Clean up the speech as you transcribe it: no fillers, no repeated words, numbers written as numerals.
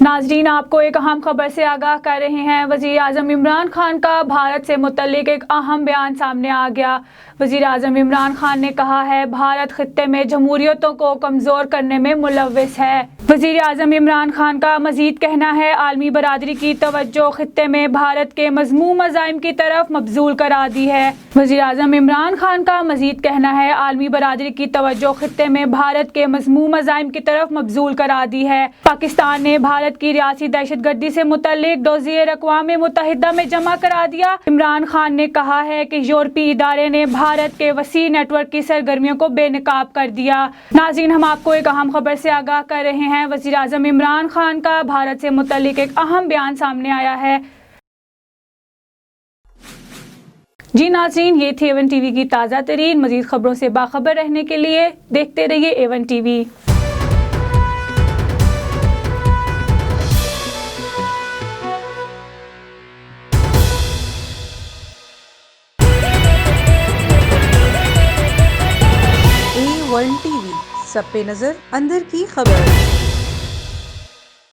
नाजरीन, आपको एक अहम खबर से आगाह कर रहे हैं। वज़ीर आज़म इमरान खान का भारत से मुतल्लिक एक अहम बयान सामने आ गया। वज़ीर आज़म इमरान खान ने कहा है, भारत खित्ते में जमहूरियतों को कमज़ोर करने में मुलव्विस है। वज़ीर आज़म इमरान खान का मज़ीद कहना है, आलमी बरादरी की तवज्जो खित्ते में भारत के मज़मूम अज़ाइम की तरफ मबज़ूल करा दी है। वज़ीर आज़म इमरान खान का मज़ीद कहना है, आलमी बरादरी की तवज्जो खित्ते में भारत के मज़मूम अज़ाइम की तरफ मबज़ूल करा दी है। पाकिस्तान ने भारत की रियासी दहशतगर्दी से मुतल्लिक डोज़ियर अक़वाम मुत्तहिदा में जमा करा दिया। इमरान खान ने कहा है कि यूरोपीय इदारे ने भारत के वसी नेटवर्क की सरगर्मियों को बेनकाब कर दिया। नाज़रीन, हम आपको एक अहम खबर से आगाह कर रहे हैं। वज़ीर आज़म इमरान खान का भारत से मुतल्लिक एक अहम बयान सामने आया है। जी नाज़रीन, ये थी A1 TV की ताज़ा तरीन। मज़ीद खबरों से बाखबर रहने के लिए देखते रहिए A1 TV। A1 TV, सब पे नजर, अंदर की खबर।